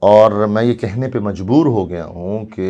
اور میں یہ کہنے پہ مجبور ہو گیا ہوں کہ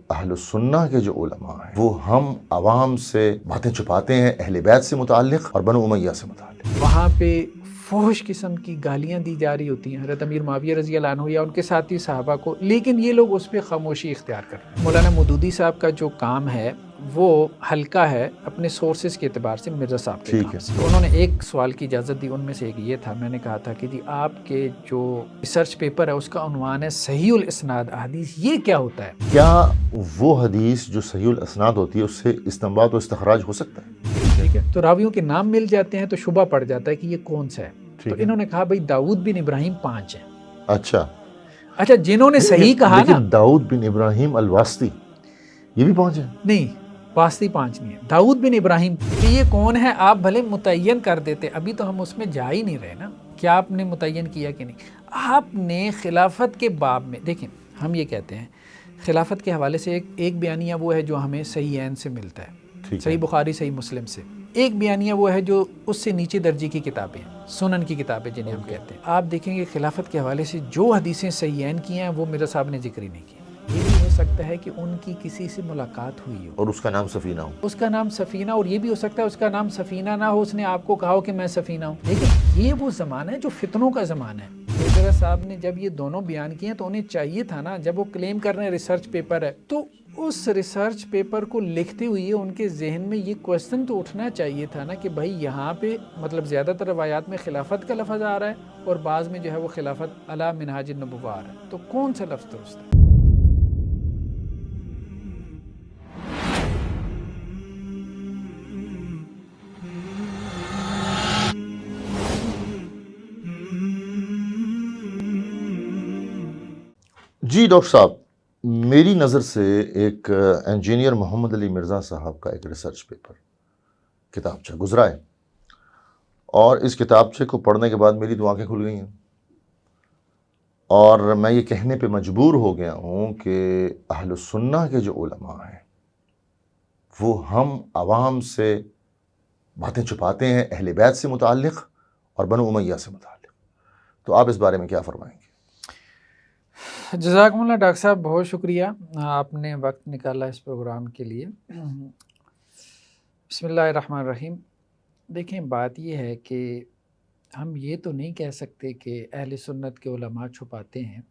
اہل السنہ کے جو علماء ہیں وہ ہم عوام سے باتیں چھپاتے ہیں اہل بیت سے متعلق اور بنو امیہ سے متعلق۔ وہاں پہ فحش قسم کی گالیاں دی جا رہی ہوتی ہیں حضرت امیر معاویہ رضی اللہ عنہ یا ان کے ساتھی صحابہ کو، لیکن یہ لوگ اس پہ خاموشی اختیار کر رہے ہیں۔ مولانا مودودی صاحب کا جو کام ہے وہ ہلکا ہے اپنے سورسز کے اعتبار سے مرزا صاحب کے کام سے۔ تو انہوں نے ایک سوال کی اجازت دی، ان میں سے ایک یہ تھا، میں نے کہا تھا کہ جی آپ کے جو ریسرچ پیپر ہے اس کا عنوان ہے صحیح الاسناد احادیث، یہ کیا ہوتا ہے؟ کیا وہ حدیث جو صحیح الاسناد ہوتی ہے اس سے استنباط و استخراج ہو سکتا ہے؟ ٹھیک ہے، تو راویوں کے نام مل جاتے ہیں تو شبہ پڑ جاتا ہے کہ یہ کون سا ہے۔ تو انہوں نے کہا بھائی داؤد بن ابراہیم 5 ہیں۔ اچھا جنہوں نے صحیح کہا نا، لیکن داؤد بن ابراہیم الواسطی یہ بھی 5 ہیں؟ نہیں، واسطی 5 نہیں ہے، داؤد بن ابراہیم کہ یہ کون ہے آپ بھلے متعین کر دیتے، ابھی تو ہم اس میں جا ہی نہیں رہے نا، کیا آپ نے متعین کیا کہ نہیں؟ آپ نے خلافت کے باب میں دیکھیں، ہم یہ کہتے ہیں خلافت کے حوالے سے ایک بیانیہ وہ ہے جو ہمیں صحیحین سے ملتا ہے، صحیح بخاری صحیح مسلم سے، ایک بیانیہ وہ ہے جو اس سے نیچے درجے کی کتابیں ہیں، سنن کی کتابیں جنہیں ہم کہتے ہیں۔ آپ دیکھیں گے خلافت کے حوالے سے جو حدیثیں صحیحین کی ہیں وہ مرزا صاحب نے ذکر ہی نہیں کی۔ یہ بھی ہو سکتا ہے کہ ان کی کسی سے ملاقات ہوئی ہو اور اس کا نام سفینہ ہو، اس کا نام سفینہ، اور یہ بھی ہو سکتا ہے اس کا نام سفینہ نہ ہو، اس نے آپ کو کہا ہو کہ میں سفینہ ہوں۔ لیکن یہ وہ زمانہ ہے جو فتنوں کا زمانہ ہے۔ مرزا صاحب نے جب یہ دونوں بیان کیے تو انہیں چاہیے تھا نا، جب وہ کلیم کر رہے ہیں ریسرچ پیپر ہے، تو اس ریسرچ پیپر کو لکھتے ہوئے ان کے ذہن میں یہ کوسچن تو اٹھنا چاہیے تھا نا کہ بھائی یہاں پہ مطلب زیادہ تر روایات میں خلافت کا لفظ آ رہا ہے اور بعض میں جو ہے وہ خلافت علی منہاج النبوہ آ رہا ہے، تو کون سا لفظ درست ہے؟ جی ڈاکٹر صاحب، میری نظر سے ایک انجینئر محمد علی مرزا صاحب کا ایک ریسرچ پیپر کتابچہ گزرا ہے، اور اس کتابچے کو پڑھنے کے بعد میری تو آنکھیں کھل گئی ہیں، اور میں یہ کہنے پہ مجبور ہو گیا ہوں کہ اہل السنہ کے جو علماء ہیں وہ ہم عوام سے باتیں چھپاتے ہیں اہل بیت سے متعلق اور بنو امیہ سے متعلق، تو آپ اس بارے میں کیا فرمائیں گے؟ جزاکم اللہ ڈاکٹر صاحب، بہت شکریہ، آپ نے وقت نکالا اس پروگرام کے لیے۔ بسم اللہ الرحمن الرحیم۔ دیکھیں بات یہ ہے کہ ہم یہ تو نہیں کہہ سکتے کہ اہل سنت کے علماء چھپاتے ہیں،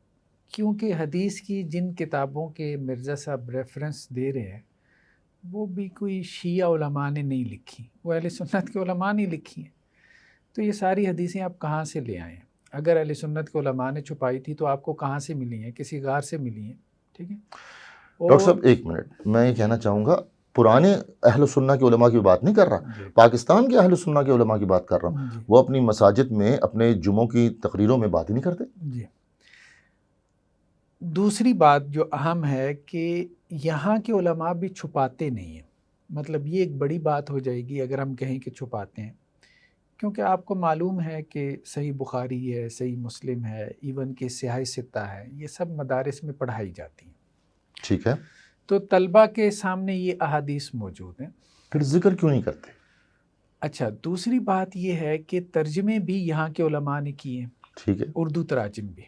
کیونکہ حدیث کی جن کتابوں کے مرزا صاحب ریفرنس دے رہے ہیں وہ بھی کوئی شیعہ علماء نے نہیں لکھی، وہ اہل سنت کے علماء نے لکھی ہیں، تو یہ ساری حدیثیں آپ کہاں سے لے آئے ہیں؟ اگر اہل سنت کے علماء نے چھپائی تھی تو آپ کو کہاں سے ملی ہیں؟ کسی غار سے ملی ہیں، ٹھیک ہے؟ ڈاکٹر صاحب ایک منٹ، میں یہ کہنا چاہوں گا، پرانے اہل سنہ کے علماء کی بات نہیں کر رہا، پاکستان کے اہل سنہ کے علماء کی بات کر رہا ہوں، وہ اپنی مساجد میں اپنے جمعوں کی تقریروں میں بات ہی نہیں کرتے۔ جی، دوسری بات جو اہم ہے کہ یہاں کے علماء بھی چھپاتے نہیں ہیں، مطلب یہ ایک بڑی بات ہو جائے گی اگر ہم کہیں کہ چھپاتے ہیں، کیونکہ آپ کو معلوم ہے کہ صحیح بخاری ہے، صحیح مسلم ہے، ایون کہ سیاہ ستہ ہے، یہ سب مدارس میں پڑھائی جاتی ہیں، ٹھیک ہے، تو طلبہ کے سامنے یہ احادیث موجود ہیں، پھر ذکر کیوں نہیں کرتے؟ اچھا دوسری بات یہ ہے کہ ترجمے بھی یہاں کے علماء نے کیے ہیں، ٹھیک ہے، اردو تراجم بھی،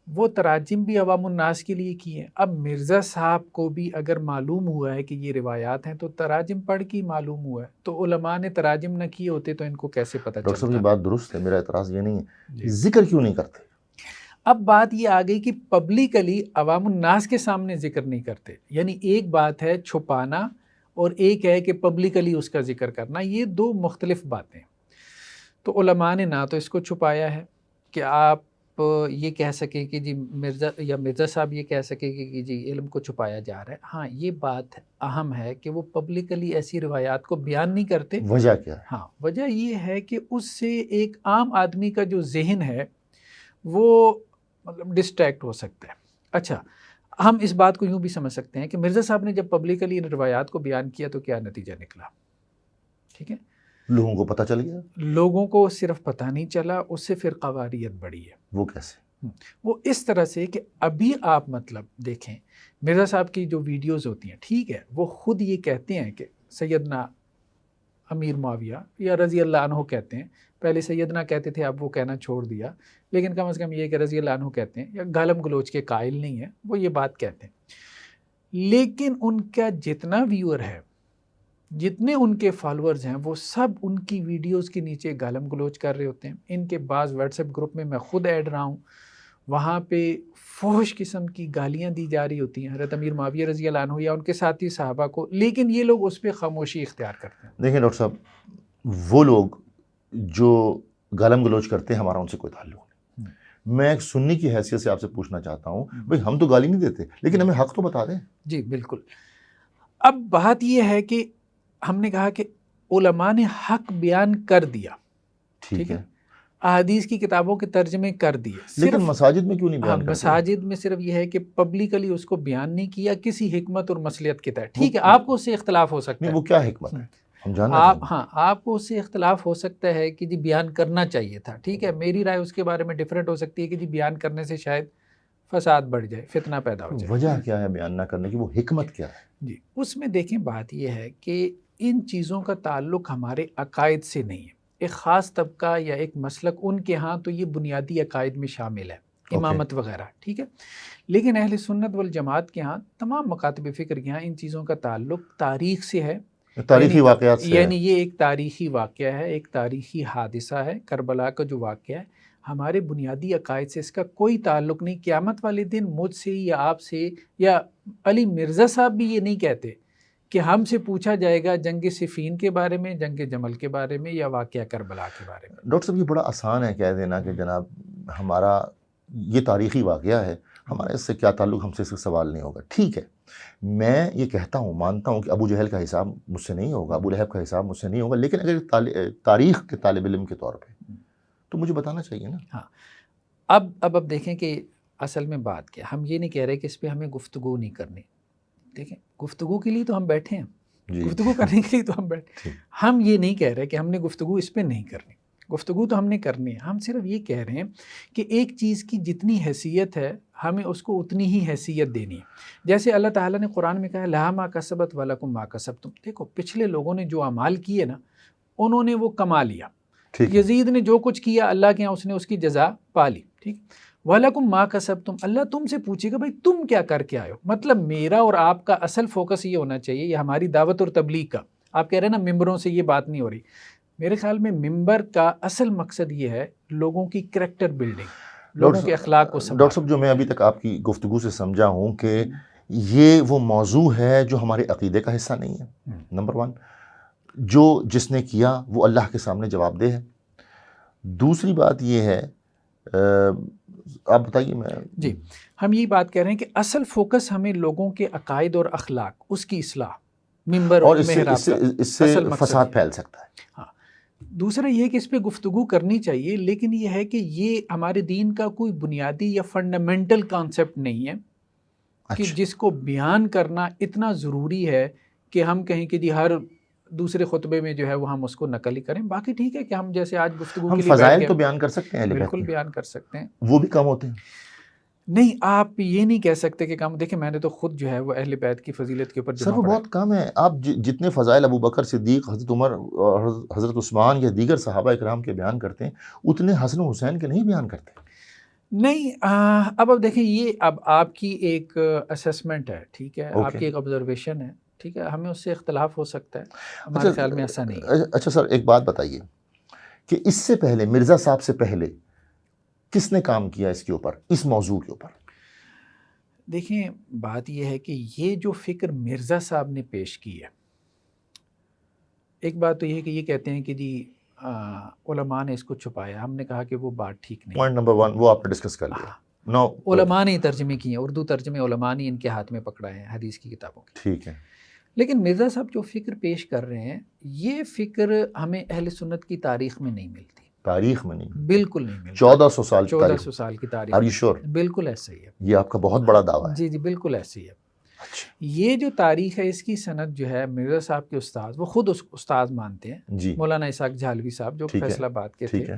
وہ تراجم بھی عوام الناس کے لیے کیے ہیں۔ اب مرزا صاحب کو بھی اگر معلوم ہوا ہے کہ یہ روایات ہیں تو تراجم پڑھ کے معلوم ہوا ہے، تو علماء نے تراجم نہ کیے ہوتے تو ان کو کیسے پتہ چلتا؟ ڈاکٹر صاحب یہ بات درست ہے، میرا اعتراض یہ نہیں ہے، ذکر کیوں نہیں کرتے؟ اب بات یہ آ گئی کہ پبلکلی عوام الناس کے سامنے ذکر نہیں کرتے، یعنی ایک بات ہے چھپانا اور ایک ہے کہ پبلکلی اس کا ذکر کرنا، یہ دو مختلف باتیں۔ تو علماء نے نہ تو اس کو چھپایا ہے کہ آپ یہ کہہ سکیں کہ جی مرزا صاحب یہ کہہ سکیں کہ جی علم کو چھپایا جا رہا ہے، ہاں یہ بات اہم ہے کہ وہ پبلکلی ایسی روایات کو بیان نہیں کرتے۔ وجہ کیا ہے؟ ہاں وجہ یہ ہے کہ اس سے ایک عام آدمی کا جو ذہن ہے وہ مطلب ڈسٹریکٹ ہو سکتا ہے۔ اچھا ہم اس بات کو یوں بھی سمجھ سکتے ہیں کہ مرزا صاحب نے جب پبلکلی ان روایات کو بیان کیا تو کیا نتیجہ نکلا؟ ٹھیک ہے، لوگوں کو پتہ چل گیا، لوگوں کو صرف پتہ نہیں چلا، اس سے فرقہ واریت بڑھی ہے۔ وہ کیسے؟ وہ اس طرح سے کہ ابھی آپ مطلب دیکھیں مرزا صاحب کی جو ویڈیوز ہوتی ہیں، ٹھیک ہے، وہ خود یہ کہتے ہیں کہ سیدنا امیر معاویہ یا رضی اللہ عنہ کہتے ہیں، پہلے سیدنا کہتے تھے اب وہ کہنا چھوڑ دیا، لیکن کم از کم یہ کہ رضی اللہ عنہ کہتے ہیں، یا گالم گلوچ کے قائل نہیں ہیں، وہ یہ بات کہتے ہیں. لیکن ان کا جتنا ویور ہے، جتنے ان کے فالورز ہیں، وہ سب ان کی ویڈیوز کے نیچے گالم گلوچ کر رہے ہوتے ہیں. ان کے بعض واٹس ایپ گروپ میں خود ایڈ رہا ہوں، وہاں پہ فحش قسم کی گالیاں دی جا رہی ہوتی ہیں حضرت امیر معاویہ رضی اللہ عنہ یا ان کے ساتھی صحابہ کو، لیکن یہ لوگ اس پہ خاموشی اختیار کرتے ہیں. دیکھیں ڈاکٹر صاحب، وہ لوگ جو گالم گلوچ کرتے ہیں ہمارا ان سے کوئی تعلق نہیں. میں ایک سنی کی حیثیت سے آپ سے پوچھنا چاہتا ہوں، بھئی ہم تو گالی نہیں دیتے، لیکن ہمیں حق تو بتا دیں. جی بالکل. اب بات یہ ہے کہ ہم نے کہا کہ علماء نے حق بیان کر دیا، ٹھیک ہے، احادیث کی کتابوں کے ترجمے کر دیے، لیکن مساجد میں کیوں نہیں بیان کرتے؟ مساجد میں صرف یہ ہے کہ پبلکلی اس کو بیان نہیں کیا کسی حکمت اور مصلحت کے تحت. ٹھیک ہے، آپ کو اس سے اختلاف ہو سکتا ہے، وہ کیا حکمت ہے ہم جاننا آپ چاہیں. ہاں آپ کو اس سے اختلاف ہو سکتا ہے کہ جی بیان کرنا چاہیے تھا. ٹھیک ہے، میری رائے اس کے بارے میں ڈیفرنٹ ہو سکتی ہے کہ جی بیان کرنے سے شاید فساد بڑھ جائے، فتنہ پیدا ہو جائے. وجہ کیا ہے بیان نہ کرنے کی، وہ حکمت کیا ہے؟ جی اس میں دیکھیں بات یہ ہے کہ ان چیزوں کا تعلق ہمارے عقائد سے نہیں ہے. ایک خاص طبقہ یا ایک مسلک ان کے ہاں تو یہ بنیادی عقائد میں شامل ہے، امامت وغیرہ، ٹھیک ہے. لیکن اہل سنت والجماعت کے ہاں، تمام مکاتب فکر کے ہاں ان چیزوں کا تعلق تاریخ سے ہے، تاریخی واقعات سے. یعنی یہ ایک تاریخی واقعہ ہے، ایک تاریخی حادثہ ہے. کربلا کا جو واقعہ ہے ہمارے بنیادی عقائد سے اس کا کوئی تعلق نہیں. قیامت والے دن مجھ سے یا آپ سے یا علی مرزا صاحب بھی یہ نہیں کہتے کہ ہم سے پوچھا جائے گا جنگ صفین کے بارے میں، جنگ جمل کے بارے میں یا واقعہ کربلا کے بارے میں. ڈاکٹر صاحب یہ بڑا آسان ہے کہہ دینا کہ جناب ہمارا یہ تاریخی واقعہ ہے، ہمارا اس سے کیا تعلق، ہم سے اس کا سوال نہیں ہوگا. ٹھیک ہے، میں یہ کہتا ہوں، مانتا ہوں کہ ابو جہل کا حساب مجھ سے نہیں ہوگا، ابو لہب کا حساب مجھ سے نہیں ہوگا، لیکن اگر تاریخ کے طالب علم کے طور پہ تو مجھے بتانا چاہیے نا. ہاں اب دیکھیں کہ اصل میں بات کیا، ہم یہ نہیں کہہ رہے کہ اس پہ ہمیں گفتگو نہیں کرنی. دیکھیں گفتگو کے لیے تو ہم بیٹھے ہیں، گفتگو کرنے کے لیے تو ہم بیٹھے. ہم یہ نہیں کہہ رہے کہ ہم نے گفتگو اس پہ نہیں کرنی، گفتگو تو ہم نے کرنی ہے. ہم صرف یہ کہہ رہے ہیں کہ ایک چیز کی جتنی حیثیت ہے ہمیں اس کو اتنی ہی حیثیت دینی ہے. جیسے اللہ تعالیٰ نے قرآن میں کہا ہے لہا ما کسبت ولکم ما کسبتم. دیکھو پچھلے لوگوں نے جو اعمال کیے نا انہوں نے وہ کما لیا. یزید نے جو کچھ کیا اللہ کے یہاں اس نے اس کی جزا پا لی. ٹھیک، وَلَكُمْ مَا كَسَبْتُمْ، اللہ تم سے پوچھے گا بھائی تم کیا کر کے آئے ہو. مطلب میرا اور آپ کا اصل فوکس یہ ہونا چاہیے، یہ ہماری دعوت اور تبلیغ کا. آپ کہہ رہے ہیں نا ممبروں سے یہ بات نہیں ہو رہی، میرے خیال میں ممبر کا اصل مقصد یہ ہے لوگوں کی کریکٹر بلڈنگ، لوگوں کے اخلاق کو سنبھالنا. ڈاکٹر صاحب جو میں ابھی تک آپ کی گفتگو سے سمجھا ہوں کہ یہ وہ موضوع ہے جو ہمارے عقیدے کا حصہ نہیں ہے، نمبر 1. جس نے کیا وہ اللہ کے سامنے جواب دہ ہے. دوسری بات یہ ہے، آپ بتائیے. میں جی ہم یہی بات کہہ رہے ہیں کہ اصل فوکس ہمیں لوگوں کے عقائد اور اخلاق، اس کی اصلاح، ممبر اور محراب کا اس سے فساد پھیل سکتا ہے. ہاں دوسرا یہ ہے کہ اس پہ گفتگو کرنی چاہیے، لیکن یہ ہے کہ یہ ہمارے دین کا کوئی بنیادی یا فنڈامنٹل کانسیپٹ نہیں ہے کہ جس کو بیان کرنا اتنا ضروری ہے کہ ہم کہیں کہ جی ہر دوسرے خطبے میں جو ہے وہ ہم اس کو نقل ہی کریں. باقی ٹھیک ہے کہ ہم جیسے آج گفتگو کے لیے فضائل تو بیان کر سکتے ہیں، بالکل بیان کر سکتے ہیں، وہ بھی کم ہوتے ہیں. نہیں آپ یہ نہیں کہہ سکتے کہ کم. دیکھیں میں نے تو خود جو ہے وہ اہل بیت کی فضیلت کے اوپر سر وہ بہت کم ہے. آپ جتنے فضائل ابو بکر صدیق، حضرت عمر اور حضرت عثمان یا دیگر صحابہ اکرام کے بیان کرتے ہیں، اتنے حسن و حسین کے نہیں بیان کرتے. نہیں اب دیکھیں یہ اب آپ کی ایک اسیسمنٹ ہے، ٹھیک ہے، آپ کی ایک آبزرویشن ہے، ٹھیک ہے، ہمیں اس سے اختلاف ہو سکتا ہے، ہمارے خیال میں ایسا نہیں ہے. اچھا سر ایک بات بتائیے کہ اس سے پہلے مرزا صاحب سے پہلے کس نے کام کیا اس کے اوپر، اس موضوع کے اوپر؟ دیکھیں بات یہ ہے کہ یہ جو فکر مرزا صاحب نے پیش کی ہے، ایک بات تو یہ ہے کہ یہ کہتے ہیں کہ جی علماء نے اس کو چھپایا. ہم نے کہا کہ وہ بات ٹھیک نہیں. پوائنٹ نمبر 1 وہ آپ نے ڈسکس کر لیا. علماء نے ترجمے کیے ہیں، اردو ترجمے علماء نے ان کے ہاتھ میں پکڑائے ہیں حدیث کی کتابوں کے. ٹھیک ہے، لیکن مرزا صاحب جو فکر پیش کر رہے ہیں یہ فکر ہمیں اہل سنت کی تاریخ میں نہیں ملتی. تاریخ میں نہیں، بالکل نہیں ملتی. 1400 سال کی تاریخ. Are you sure؟ بالکل ایسا ہی ہے. یہ آپ کا بہت بڑا دعویٰ ہے. جی جی بالکل ایسی ہے. یہ جو تاریخ ہے اس کی سند جو ہے مرزا صاحب کے استاد، وہ خود اس استاد مانتے ہیں جی، مولانا اسحاق جھالوی صاحب جو فیصل آباد کے تھے. ٹھیک ہے،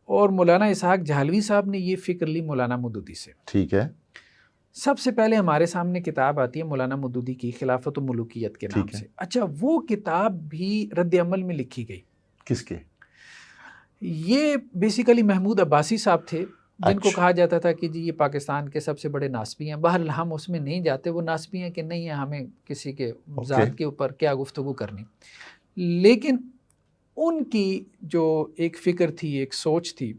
اور مولانا اسحاق جھالوی صاحب نے یہ فکر لی مولانا مودودی سے. ٹھیک ہے. سب سے پہلے ہمارے سامنے کتاب آتی ہے مولانا مودودی کی خلافت و ملوکیت کے نام سے. اچھا وہ کتاب بھی رد عمل میں لکھی گئی. کس کے؟ یہ بیسیکلی محمود عباسی صاحب تھے جن کو کہا جاتا تھا کہ جی یہ پاکستان کے سب سے بڑے ناسبی ہیں. بہرحال ہم اس میں نہیں جاتے، وہ ناسبی ہیں کہ نہیں ہیں، ہمیں کسی کے ذات کے اوپر کیا گفتگو کرنی. لیکن ان کی جو ایک فکر تھی، ایک سوچ تھی،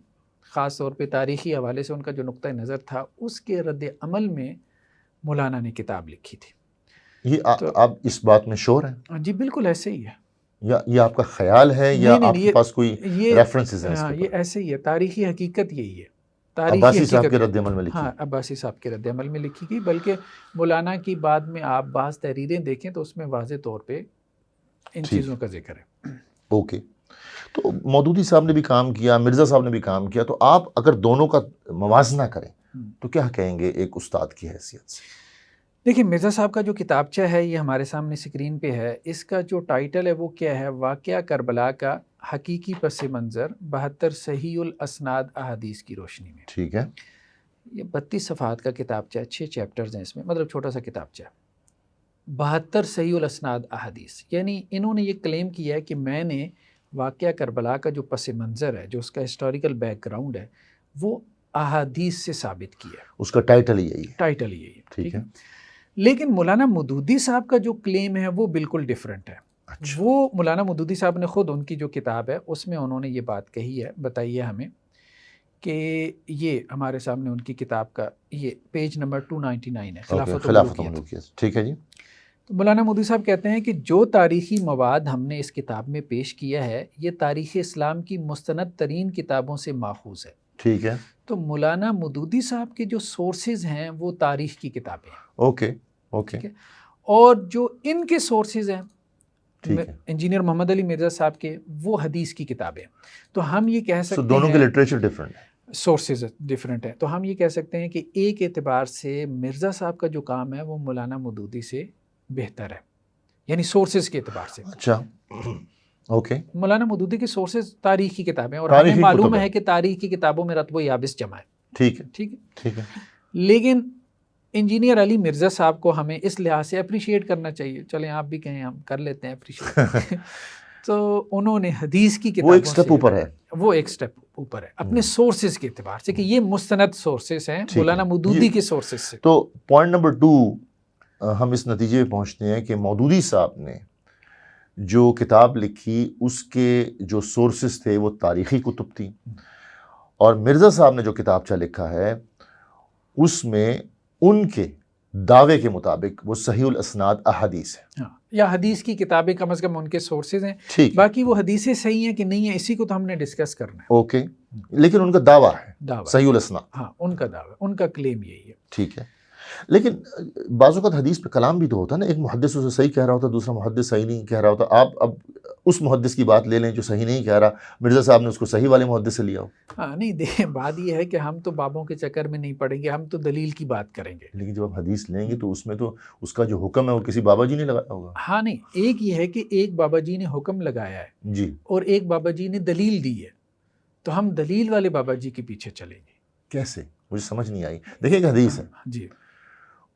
خاص طور پہ تاریخی حوالے سے ان کا جو نقطہ نظر تھا، اس کے رد عمل میں مولانا نے کتاب لکھی تھی. یہ آپ اس بات میں شور ہیں؟ جی بالکل ایسے ہی ہے. یا یہ آپ کا خیال ہے یا آپ کے پاس کوئی ریفرنسز ہیں؟ یہ ایسے ہی ہے، تاریخی حقیقت یہی ہے. عباسی صاحب کے رد عمل میں لکھی؟ ہاں عباسی صاحب کے رد عمل میں لکھی گئی. بلکہ مولانا کی بعد میں آپ بعض تحریریں دیکھیں تو اس میں واضح طور پہ ان چیزوں کا ذکر ہے. اوکے. تو مودودی صاحب نے بھی کام کیا، مرزا صاحب نے بھی کام کیا، تو آپ اگر دونوں کا موازنہ کریں تو کیا کہیں گے ایک استاد کی حیثیت سے؟ دیکھیں مرزا صاحب کا جو کتابچہ ہے یہ ہمارے سامنے اسکرین پہ ہے. اس کا جو ٹائٹل ہے وہ کیا ہے؟ واقعہ کربلا کا حقیقی پس منظر 72 صحیح الاسناد احادیث کی روشنی میں. ٹھیک ہے. یہ 32 صفحات کا کتابچہ ہے، 6 چیپٹرز ہیں اس میں، مطلب چھوٹا سا کتابچہ ہے. 72 صحیح الاسناد احادیث، یعنی انہوں نے یہ کلیم کیا ہے کہ میں نے واقعہ کربلا کا جو پس منظر ہے، جو اس کا ہسٹوریکل بیک گراؤنڈ ہے، وہ احادیث سے ثابت کیا ہے. اس کا ٹائٹل یہی ہے. ٹائٹل یہی ہے. ٹھیک ہے. لیکن مولانا مودودی صاحب کا جو کلیم ہے وہ بالکل ڈیفرنٹ ہے. وہ مولانا مودودی صاحب نے خود ان کی جو کتاب ہے اس میں انہوں نے یہ بات کہی ہے، بتائیے ہمیں، کہ یہ ہمارے سامنے ان کی کتاب کا یہ پیج نمبر 299 ہے، خلافت و ملوکیت. ٹھیک ہے جی. تو مولانا مودودی صاحب کہتے ہیں کہ جو تاریخی مواد ہم نے اس کتاب میں پیش کیا ہے یہ تاریخ اسلام کی مستند ترین کتابوں سے ماخوذ ہے. ٹھیک ہے. تو مولانا مودودی صاحب کے جو سورسز ہیں وہ تاریخ کی کتابیں ہیں. اوکے. اور جو ان کے سورسز ہیں انجینئر محمد علی مرزا صاحب کے، وہ حدیث کی کتابیں ہیں. تو ہم یہ کہہ سکتے ہیں دونوں کے لٹریچر ڈیفرنٹ ہے، سورسز ڈیفرنٹ ہیں. تو ہم یہ کہہ سکتے ہیں کہ ایک اعتبار سے مرزا صاحب کا جو کام ہے وہ مولانا مودودی سے بہتر ہے، یعنی سورسز کے اعتبار سے. اچھا. اوکے. مولانا مودودی کے سورسز تاریخ کی کتابیں، اور ہمیں معلوم ہے کہ تاریخ کی کتابوں میں رتب و یابس جمع ہے. ٹھیک ہے. لیکن انجینئر علی مرزا صاحب کو ہمیں اس لحاظ سے اپریشیٹ کرنا چاہیے، چلیں آپ بھی کہیں، ہم کر لیتے ہیں اپریشیٹ. تو انہوں نے حدیث کی کتابوں سے، وہ ایک سٹیپ اوپر ہے اپنے سورسز کے اعتبار سے، کہ یہ مستند سورسز ہیں مولانا مودودی کے سورسز سے. تو پوائنٹ نمبر 2 ہم اس نتیجے پہ پہنچتے ہیں کہ مودودی صاحب نے جو کتاب لکھی اس کے جو سورسز تھے وہ تاریخی کتب تھی، اور مرزا صاحب نے جو کتابچہ لکھا ہے اس میں ان کے دعوے کے مطابق وہ صحیح الاسناد احادیث ہے، یا حدیث کی کتابیں کم از کم ان کے سورسز ہیں. باقی وہ حدیثیں صحیح ہیں کہ نہیں ہیں اسی کو تو ہم نے ڈسکس کرنا ہے. اوکے. لیکن ان کا دعویٰ ہے صحیح الاسناد. ہاں ان کا دعویٰ، ان کا کلیم یہی ہے. ٹھیک ہے. لیکن بعض اوقات حدیث پہ کلام بھی تو ہوتا ہے نا، ایک محدث اسے صحیح کہہ رہا ہوتا، دوسرا محدث صحیح نہیں کہہ رہا ہوتا. آپ اب اس محدث کی بات لے لیں جو صحیح نہیں کہہ رہا، مرزا صاحب نے اس کو صحیح والے محدث سے لیا ہو. ہاں نہیں، دیکھیں بات یہ ہے کہ ہم تو بابوں کے چکر میں نہیں پڑیں گے، ہم تو دلیل کی بات کریں گے. لیکن جب آپ حدیث لیں گے تو اس میں تو اس کا جو حکم ہے وہ کسی بابا جی نے لگایا ہوگا. ہاں نہیں، ایک یہ ہے کہ ایک بابا جی نے حکم لگایا ہے جی، اور ایک بابا جی نے دلیل دی ہے، تو ہم دلیل والے بابا جی کے پیچھے چلیں گے. کیسے؟ مجھے سمجھ نہیں آئی. دیکھیں ایک حدیث ہے جی،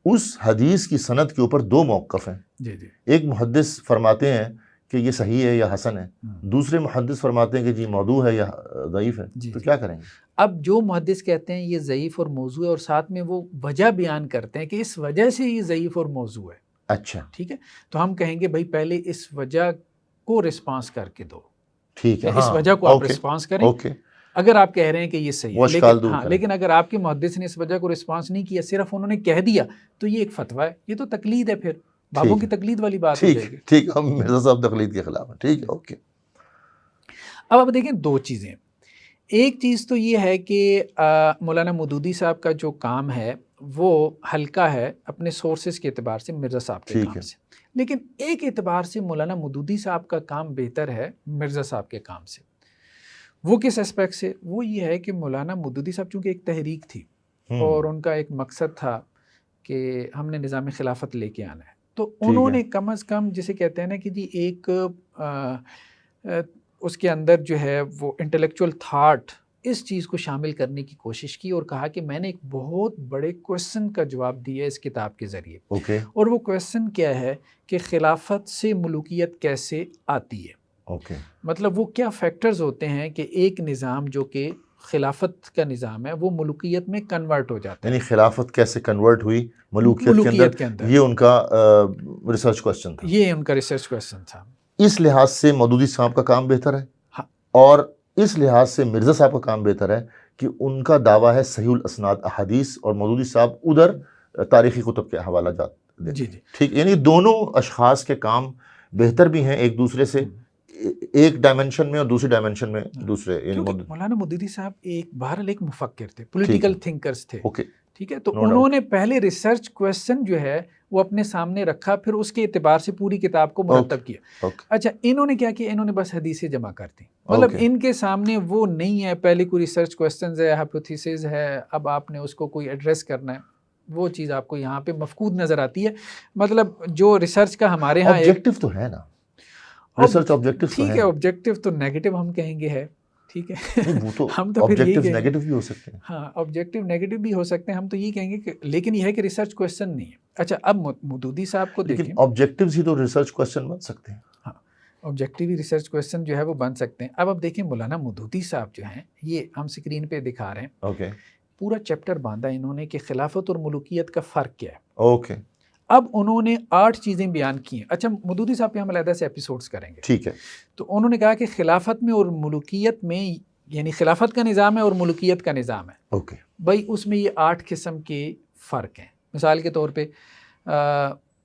اس حدیث کی سند کے اوپر 2 موقف ہیں. جی جی. ایک محدث فرماتے ہیں کہ یہ صحیح ہے یا حسن ہے، دوسرے محدث فرماتے ہیں کہ جی موضوع ہے یا ضعیف ہے. تو کیا کریں گے؟ اب جو محدث کہتے ہیں یہ ضعیف اور موضوع ہے، اور ساتھ میں وہ وجہ بیان کرتے ہیں کہ اس وجہ سے یہ ضعیف اور موضوع ہے. اچھا ٹھیک ہے. تو ہم کہیں گے بھائی پہلے اس وجہ کو رسپانس کر کے دو. ٹھیک ہے. اس وجہ کو آپ رسپانس کریں. اگر آپ کہہ رہے ہیں کہ یہ صحیح ہے، لیکن اگر آپ کے محدث نے اس وجہ کو رسپانس نہیں کیا، صرف انہوں نے کہہ دیا، تو یہ ایک فتویٰ ہے، یہ تو تقلید ہے، پھر بابوں کی تقلید والی بات ہو جائے گی. ٹھیک، ہم مرزا صاحب تقلید کے خلاف ہیں. ٹھیک ہے. اوکے. اب آپ دیکھیں 2 چیزیں. ایک چیز تو یہ ہے کہ مولانا مودودی صاحب کا جو کام ہے وہ ہلکا ہے اپنے سورسز کے اعتبار سے مرزا صاحب کے کام سے، لیکن ایک اعتبار سے مولانا مودودی صاحب کا کام بہتر ہے مرزا صاحب کے کام سے. وہ کس اسپیکٹ سے؟ وہ یہ ہے کہ مولانا مودودی صاحب چونکہ ایک تحریک تھی اور ان کا ایک مقصد تھا کہ ہم نے نظام خلافت لے کے آنا ہے، تو انہوں نے کم از کم جسے کہتے ہیں نا کہ جی ایک اس کے اندر جو ہے وہ انٹلیکچوئل تھاٹ اس چیز کو شامل کرنے کی کوشش کی اور کہا کہ میں نے ایک بہت بڑے کویسچن کا جواب دیا اس کتاب کے ذریعے. اور وہ کویسچن کیا ہے کہ خلافت سے ملوکیت کیسے آتی ہے. مطلب وہ کیا فیکٹرز ہوتے ہیں کہ ایک نظام جو کہ خلافت کا نظام ہے وہ ملوکیت میں کنورٹ ہو جاتا ہے. یعنی خلافت کیسے کنورٹ ہوئی ملوکیت کے اندر. یہ ان کا ریسرچ کویسچن تھا. یہ ان کا ریسرچ کویسچن تھا. اس لحاظ سے مودودی صاحب کا کام بہتر ہے. ہاں. اور اس لحاظ سے مرزا صاحب کا کام بہتر ہے کہ ان کا دعویٰ ہے صحیح الاسناد احادیث اور مودودی صاحب ادھر تاریخی کتب کے حوالہ جات دیتے. جی. ٹھیک. یعنی دونوں اشخاص کے کام بہتر بھی ہیں ایک دوسرے سے، ایک ڈائمنشن میں اور دوسری ڈائمنشن میں دوسرے. مولانا مودودی صاحب بہرحال ایک مفکر تھے، پولیٹیکل تھنکرز تھے. ٹھیک ہے. تو انہوں نے پہلے ریسرچ کویسچن جو ہے وہ اپنے سامنے رکھا، پھر اس کے اعتبار سے پوری کتاب کو مرتب کیا. اچھا انہوں نے کیا کیا؟ انہوں نے بس حدیثیں جمع کر دی. مطلب ان کے سامنے وہ نہیں ہے پہلے کوئی ریسرچ کویسچنز ہے، ہائپوتھیسز ہے، اب آپ نے اس کو کوئی ایڈریس کرنا ہے. وہ چیز آپ کو یہاں پہ مفقود نظر آتی ہے. مطلب جو ریسرچ کا ہمارے ہاں آبجیکٹیو تو ہے نا، ریسرچ آبجیکٹیو تو ہے. ٹھیک ہے، آبجیکٹیو تو نیگیٹو ہم کہیں گے ہے. ٹھیک ہے. وہ تو ہم تو پھر آبجیکٹیو نیگیٹو بھی ہو سکتے ہیں. ہاں آبجیکٹیو نیگیٹو بھی ہو سکتے ہیں. ہم تو یہ کہیں گے کہ لیکن یہ ہے کہ ریسرچ کویسچن نہیں ہے. اچھا اب مودودی صاحب کو دیکھیں. لیکن آبجیکٹیوز ہی تو ریسرچ کویسچن بن سکتے ہیں. ہاں آبجیکٹیو ریسرچ کویسچن جو ہے وہ بن سکتے ہیں. اب دیکھیں مولانا مودودی صاحب جو ہیں یہ ہم اسکرین پہ دکھا رہے ہیں. اوکے. پورا چیپٹر باندھا انہوں نے کہ خلافت اور ملوکیت کا فرق کیا ہے. اوکے. اب انہوں نے 8 چیزیں بیان کی ہیں. اچھا مودودی صاحب پہ ہم علیحدہ سے ایپیسوڈز کریں گے. ٹھیک ہے. تو انہوں نے کہا کہ خلافت میں اور ملوکیت میں، یعنی خلافت کا نظام ہے اور ملوکیت کا نظام ہے. اوکے. بھائی اس میں یہ 8 قسم کے فرق ہیں. مثال کے طور پہ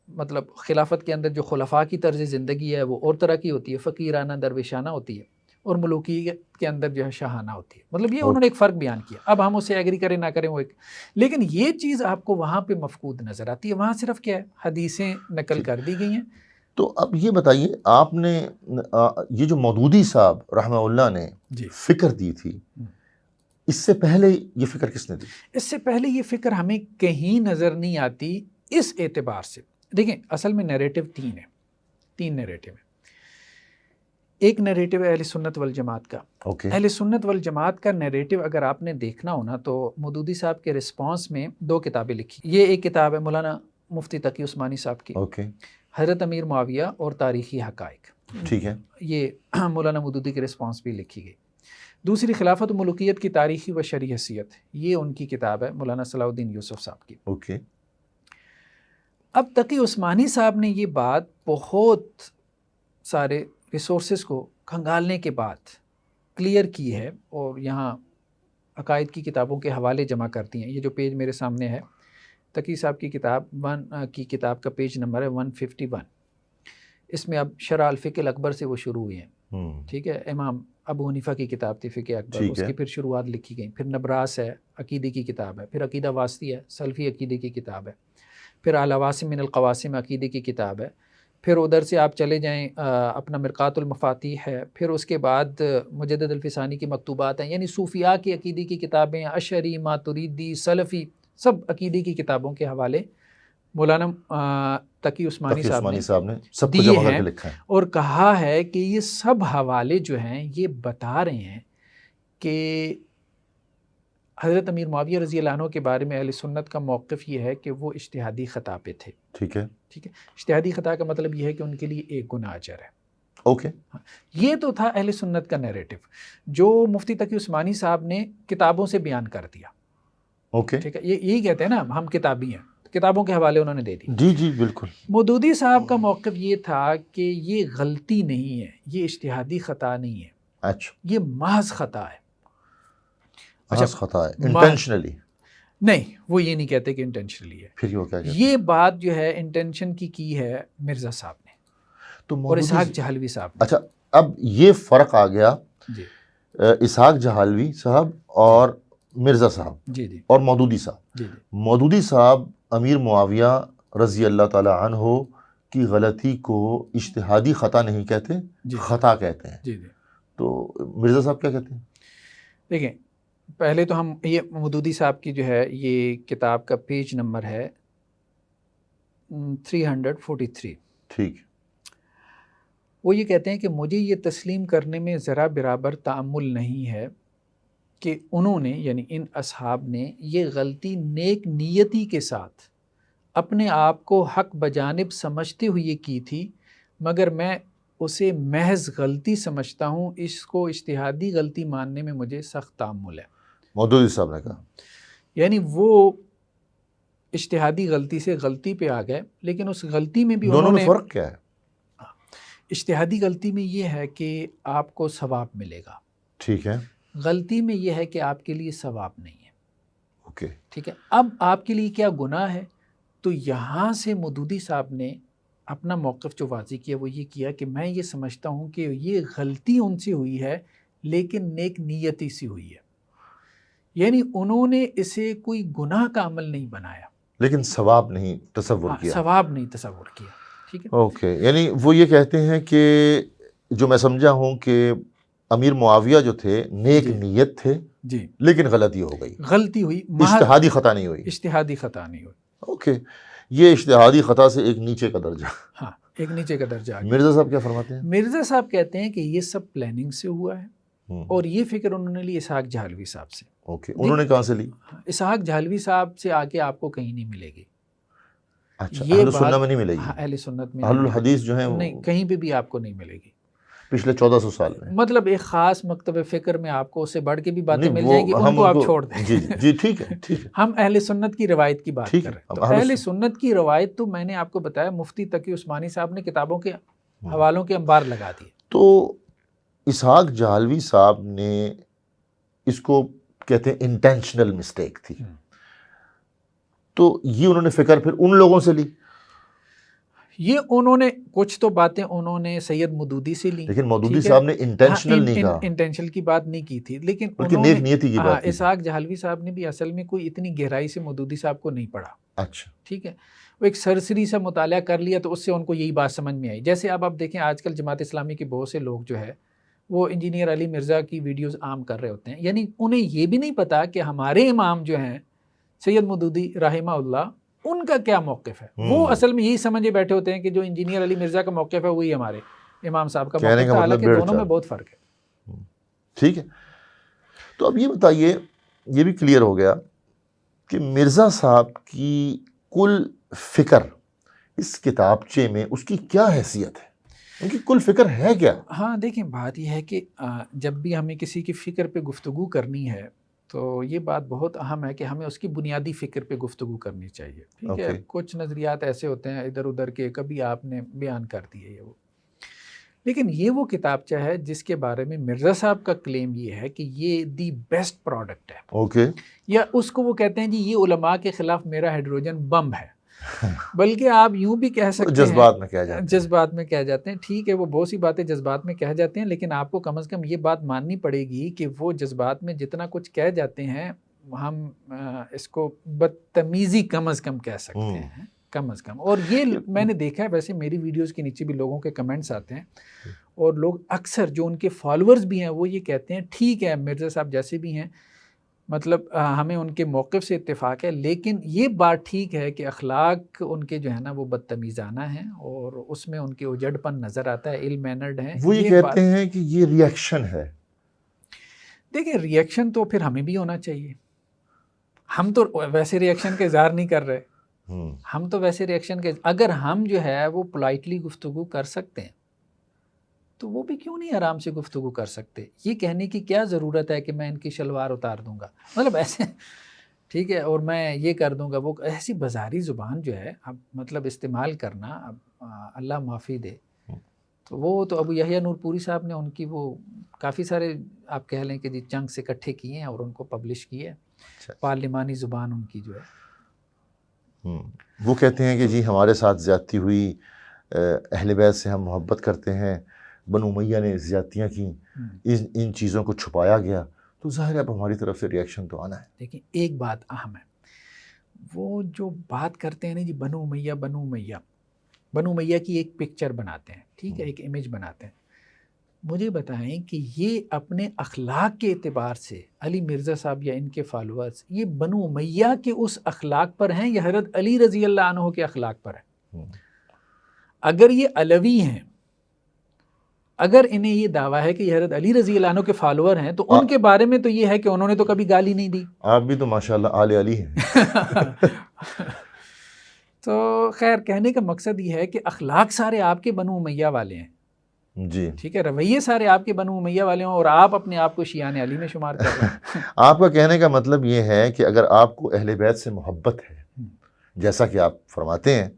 مطلب خلافت کے اندر جو خلفاء کی طرز زندگی ہے وہ اور طرح کی ہوتی ہے، فقیرانہ درویشانہ ہوتی ہے، اور ملوکیت کے اندر جو ہے شاہانہ ہوتی ہے. مطلب یہ انہوں نے ایک فرق بیان کیا. اب ہم اسے ایگری کریں نہ کریں وہ ایک، لیکن یہ چیز آپ کو وہاں پہ مفقود نظر آتی ہے. وہاں صرف کیا ہے، حدیثیں نقل کر دی گئی ہیں. تو اب یہ بتائیے آپ نے یہ جو مودودی صاحب رحمہ اللہ نے فکر دی تھی، اس سے پہلے یہ فکر کس نے دی؟ اس سے پہلے یہ فکر ہمیں کہیں نظر نہیں آتی اس اعتبار سے. دیکھیں اصل میں نیریٹو 3 ہیں، 3 نیریٹو ہیں. ایک نیریٹو ہے اہل سنت والجماعت کا. اہل سنت والجماعت کا نیریٹو اگر آپ نے دیکھنا ہونا تو مودودی صاحب کے رسپانس میں 2 کتابیں لکھی. یہ ایک کتاب ہے مولانا مفتی تقی عثمانی صاحب کی، حضرت امیر معاویہ اور تاریخی حقائق. ٹھیک ہے. یہ مولانا مودودی کے رسپانس بھی لکھی گئی. دوسری خلافت و ملوکیت کی تاریخی و شرعی حیثیت، یہ ان کی کتاب ہے مولانا صلاح الدین یوسف صاحب کی. اوکے. اب تقی عثمانی صاحب نے یہ بات بہت سارے ریسورسز کو کھنگالنے کے بعد کلیئر کی ہے اور یہاں عقائد کی کتابوں کے حوالے جمع کرتی ہیں. یہ جو پیج میرے سامنے ہے تقی صاحب کی کتاب کا پیج نمبر ہے 151. اس میں اب شرح الفقہ الاکبر سے وہ شروع ہوئی ہیں. ٹھیک ہے. امام ابو حنیفہ کی کتاب تھی فقہ اکبر، اس کی پھر شروعات لکھی گئیں. پھر نبراس ہے، عقیدے کی کتاب ہے. پھر عقیدہ واسطی ہے، سلفی عقیدے کی کتاب ہے. پھر العواصم من القواسم عقیدے کی کتاب ہے. پھر ادھر سے آپ چلے جائیں اپنا مرقات المفاتیح ہے. پھر اس کے بعد مجدد الفسانی کی مکتوبات ہیں، یعنی صوفیاء کی عقیدے کی کتابیں، اشعری، ماتریدی، سلفی، سب عقیدے کی کتابوں کے حوالے مولانا تقی عثمانی صاحب نے سب دیے ہیں اور کہا ہے کہ یہ سب حوالے جو ہیں یہ بتا رہے ہیں کہ حضرت امیر معاویہ رضی اللہ عنہ کے بارے میں اہل سنت کا موقف یہ ہے کہ وہ اجتہادی خطا پہ تھے. ٹھیک ہے. ٹھیک ہے. اجتہادی خطا کا مطلب یہ ہے کہ ان کے لیے ایک گناہ اجر ہے. اوکے. یہ تو تھا اہل سنت کا نیریٹو جو مفتی تقی عثمانی صاحب نے کتابوں سے بیان کر دیا. اوکے. ٹھیک ہے. یہی کہتے ہیں نا ہم کتابی ہیں، کتابوں کے حوالے انہوں نے دے دی. جی جی بالکل. مودودی صاحب کا موقف یہ تھا کہ یہ غلطی نہیں ہے، یہ اجتہادی خطا نہیں ہے. اچھا. یہ محض خطا ہے. محض خطا ہے، انٹینشنلی نہیں. وہ یہ نہیں کہتے کہ انٹینشنلی ہے. پھر وہ کیا کہتے ہیں؟ یہ بات جو ہے انٹینشن کی ہے مرزا صاحب نے تو اور اسحاق جہلوی صاحب نے. اچھا اب یہ فرق آ گیا جی. اسحاق جہلوی صاحب اور مرزا صاحب جی جی اور مودودی صاحب. جی. مودودی صاحب امیر معاویہ رضی اللہ تعالی عنہ کی غلطی کو اجتہادی خطا نہیں کہتے، خطا کہتے ہیں. جی جی. تو مرزا صاحب کیا کہتے ہیں؟ دیکھیں پہلے تو ہم یہ مودودی صاحب کی جو ہے یہ کتاب کا پیج نمبر ہے 343. ٹھیک. وہ یہ کہتے ہیں کہ مجھے یہ تسلیم کرنے میں ذرا برابر تأمل نہیں ہے کہ انہوں نے یعنی ان اصحاب نے یہ غلطی نیک نیتی کے ساتھ اپنے آپ کو حق بجانب سمجھتے ہوئے کی تھی، مگر میں اسے محض غلطی سمجھتا ہوں، اس کو اجتہادی غلطی ماننے میں مجھے سخت تامل ہے۔ مودودی صاحب نے کہا یعنی وہ اجتہادی غلطی سے غلطی پہ آ گئے، لیکن اس غلطی میں بھی دونوں انہوں میں نے فرق کیا ہے؟ اجتہادی غلطی میں یہ ہے کہ آپ کو ثواب ملے گا، ٹھیک ہے، غلطی میں یہ ہے کہ آپ کے لیے ثواب نہیں ہے۔ اوکے، ٹھیک ہے، اب آپ کے لیے کیا گناہ ہے؟ تو یہاں سے مودودی صاحب نے اپنا موقف جو واضح کیا وہ یہ کیا کہ میں یہ سمجھتا ہوں کہ یہ غلطی ان سے ہوئی ہے لیکن نیک نیتی سے ہوئی ہے، یعنی انہوں نے اسے کوئی گناہ کا عمل نہیں بنایا، لیکن ثواب نہیں تصور کیا۔ ثواب نہیں تصور کیا۔ ٹھیک ہے، اوکے، یعنی وہ یہ کہتے ہیں کہ جو میں سمجھا ہوں کہ امیر معاویہ جو تھے نیک نیت تھے جی، لیکن غلطی ہو گئی، غلطی ہوئی، اجتہادی خطا نہیں ہوئی۔ اجتہادی خطا نہیں ہوئی۔ اوکے، یہ اجتہادی خطا سے ایک نیچے کا درجہ۔ ہاں، ایک نیچے کا درجہ آ گیا۔ مرزا صاحب کیا فرماتے ہیں؟ مرزا صاحب کہتے ہیں کہ یہ سب پلاننگ سے ہوا ہے، اور یہ فکر انہوں نے لی اسحاق جہلوی صاحب سے۔ اوکے، انہوں نے کہاں سے لی؟ اسحاق جہلوی صاحب سے آگے آپ کو کہیں نہیں ملے گی۔ اچھا، یہ اہل سنت میں نہیں ملے گی؟ اہل سنت میں اہل الحدیث جو ہیں نہیں، کہیں پہ بھی آپ کو نہیں ملے گی پچھلے 1400 سال میں۔ مطلب ایک خاص مکتب فکر میں آپ کو اس سے بڑھ کے بھی باتیں نہیں، مل وہ جائیں گی، ان ہم کو آپ چھوڑ دیں۔ جی جی ٹھیک ہے، ٹھیک ہے، ہم اہل سنت کی روایت کی بات ٹھیک کر ہے، رہے ہیں۔ ہم تو اہل اہل سنت کی روایت تو میں نے آپ کو بتایا، مفتی تقی عثمانی صاحب نے کتابوں کے حوالوں کے انبار لگا دیے۔ تو اسحاق جہلوی صاحب نے اس کو کہتے ہیں انٹینشنل مسٹیک تھی، تو یہ انہوں نے فکر پھر ان لوگوں سے لی؟ یہ انہوں نے کچھ تو باتیں انہوں نے سید مودودی سے لی، لیکن مودودی صاحب نے انٹینشنل نہیں کہا، انٹینشنل کی بات نہیں کی تھی، لیکن بلکہ نیک نیتی کی بات کی۔ اسحاق جہلوی صاحب نے بھی اصل میں کوئی اتنی گہرائی سے مودودی صاحب کو نہیں پڑھا۔ اچھا، ٹھیک ہے، وہ ایک سرسری سا مطالعہ کر لیا تو اس سے ان کو یہی بات سمجھ میں آئی۔ جیسے اب آپ دیکھیں آج کل جماعت اسلامی کے بہت سے لوگ جو ہے وہ انجینئر علی مرزا کی ویڈیوز عام کر رہے ہوتے ہیں، یعنی انہیں یہ بھی نہیں پتا کہ ہمارے امام جو ہیں سید مودودی رحمہ اللہ، ان کا کیا موقف ہے۔ وہ اصل میں یہی سمجھے بیٹھے ہوتے ہیں کہ جو انجینئر علی مرزا کا موقف ہے وہی ہمارے امام صاحب کا موقف ہے، حالانکہ دونوں میں بہت فرق ہے۔ ٹھیک ہے، تو اب یہ بتائیے، یہ بھی کلیئر ہو گیا کہ مرزا صاحب کی کل فکر اس کتابچے میں اس کی کیا حیثیت ہے، ان کی کل فکر ہے کیا؟ ہاں دیکھیں، بات یہ ہے کہ جب بھی ہمیں کسی کی فکر پہ گفتگو کرنی ہے تو یہ بات بہت اہم ہے کہ ہمیں اس کی بنیادی فکر پہ گفتگو کرنی چاہیے۔ ٹھیک ہے، کچھ نظریات ایسے ہوتے ہیں ادھر ادھر کے، کبھی آپ نے بیان کر دیے وہ، لیکن یہ وہ کتابچہ ہے جس کے بارے میں مرزا صاحب کا کلیم یہ ہے کہ یہ دی بیسٹ پروڈکٹ ہے۔ اوکے، یا اس کو وہ کہتے ہیں جی یہ علماء کے خلاف میرا ہائیڈروجن بم ہے، بلکہ آپ یوں بھی کہہ سکتے ہیں جذبات میں کہہ جاتے ہیں، جذبات میں کہہ جاتے ہیں۔ ٹھیک ہے، وہ بہت سی باتیں جذبات میں کہہ جاتے ہیں، لیکن آپ کو کم از کم یہ بات ماننی پڑے گی کہ وہ جذبات میں جتنا کچھ کہہ جاتے ہیں ہم اس کو بدتمیزی کم از کم کہہ سکتے ہیں، کم از کم۔ اور یہ میں نے دیکھا ہے، ویسے میری ویڈیوز کے نیچے بھی لوگوں کے کمنٹس آتے ہیں، اور لوگ اکثر جو ان کے فالورز بھی ہیں وہ یہ کہتے ہیں ٹھیک ہے مرزا صاحب جیسے بھی ہیں، مطلب ہمیں ان کے موقف سے اتفاق ہے، لیکن یہ بات ٹھیک ہے کہ اخلاق ان کے جو ہے نا وہ بدتمیزانہ ہیں، اور اس میں ان کے اجڑ پن نظر آتا ہے، ایل مینرڈ ہیں۔ وہ یہ کہتے ہیں کہ یہ ریئیکشن ہے۔ دیکھیں، ریئیکشن تو پھر ہمیں بھی ہونا چاہیے، ہم تو ویسے ریئیکشن کا اظہار نہیں کر رہے، ہم تو ویسے ریئیکشن کے، اگر ہم جو ہے وہ پولائٹلی گفتگو کر سکتے ہیں تو وہ بھی کیوں نہیں آرام سے گفتگو کر سکتے؟ یہ کہنے کی کیا ضرورت ہے کہ میں ان کی شلوار اتار دوں گا، مطلب ایسے، ٹھیک ہے، اور میں یہ کر دوں گا، وہ ایسی بازاری زبان جو ہے اب مطلب استعمال کرنا، اب اللہ معافی دے، تو وہ تو ابو یحییٰ نور پوری صاحب نے ان کی وہ کافی سارے آپ کہہ لیں کہ جی چنکس اکٹھے کیے ہیں اور ان کو پبلش کیے ہیں، پارلیمانی زبان ان کی جو ہے۔ وہ کہتے ہیں کہ جی ہمارے ساتھ زیادتی ہوئی، اہل بیت سے ہم محبت کرتے ہیں، بنو امیہ نے زیادتیاں کی، ان چیزوں کو چھپایا گیا، تو ظاہر ہے اب ہماری طرف سے ریئیکشن تو آنا ہے۔ لیکن ایک بات اہم ہے، وہ جو بات کرتے ہیں نا جی بنو امیہ بنو امیہ، بنو امیہ کی ایک پکچر بناتے ہیں، ٹھیک ہے، ایک امیج بناتے ہیں، مجھے بتائیں کہ یہ اپنے اخلاق کے اعتبار سے علی مرزا صاحب یا ان کے فالورز یہ بنو امیہ کے اس اخلاق پر ہیں یا حضرت علی رضی اللہ عنہ کے اخلاق پر ہیں؟ اگر یہ علوی ہیں، اگر انہیں یہ دعویٰ ہے کہ یہ حضرت علی رضی اللہ عنہ کے فالوور ہیں تو ان کے بارے میں تو یہ ہے کہ انہوں نے تو کبھی گالی نہیں دی. آپ بھی تو ماشاءاللہ آل علی ہیں. تو خیر کہنے کا مقصد یہ ہے کہ اخلاق سارے آپ کے بنو امیہ والے ہیں جی ٹھیک ہے, رویے سارے آپ کے بنو امیہ والے ہوں اور آپ اپنے آپ کو شیعان علی میں شمار کر رہے ہیں. آپ کا کہنے کا مطلب یہ ہے کہ اگر آپ کو اہل بیت سے محبت ہے جیسا کہ آپ فرماتے ہیں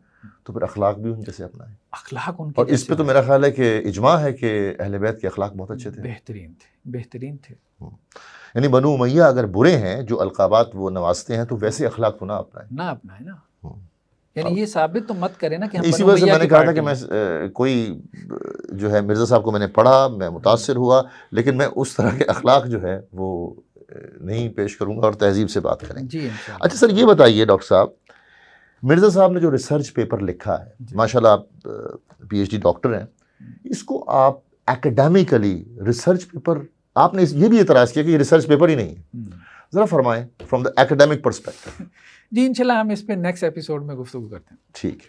تو پھر اخلاق بھی ان جیسے اپنائیں. اخلاق ان کے اور اس پہ تو میرا خیال ہے کہ اجماع ہے کہ اہل بیت کے اخلاق بہت اچھے تھے, بہترین تھے. یعنی بنو امیہ اگر برے ہیں جو القابات وہ نوازتے ہیں تو ویسے اخلاق تو نہ اپنائیں نا. یعنی یہ ثابت تو مت کرے نا کہ ہم اسی بنو وجہ سے امیہ میں نے کی کہا تھا پارٹی کہ میں کوئی جو ہے مرزا صاحب کو میں نے پڑھا, میں متاثر ہوا, لیکن میں اس طرح کے اخلاق جو ہے وہ نہیں پیش کروں گا اور تہذیب سے بات کریں. جی انشاءاللہ. اچھا سر یہ بتائیے ڈاکٹر صاحب, مرزا صاحب نے جو ریسرچ پیپر لکھا ہے, ماشاءاللہ آپ پی ایچ ڈی ڈاکٹر ہیں, اس کو آپ ایکڈیمیکلی ریسرچ پیپر, آپ نے یہ بھی اعتراض کیا کہ یہ ریسرچ پیپر ہی نہیں ہے, ذرا فرمائیں فرام دا ایکڈیمک پرسپیکٹو. جی انشاءاللہ ہم اس پہ نیکسٹ ایپیسوڈ میں گفتگو کرتے ہیں. ٹھیک.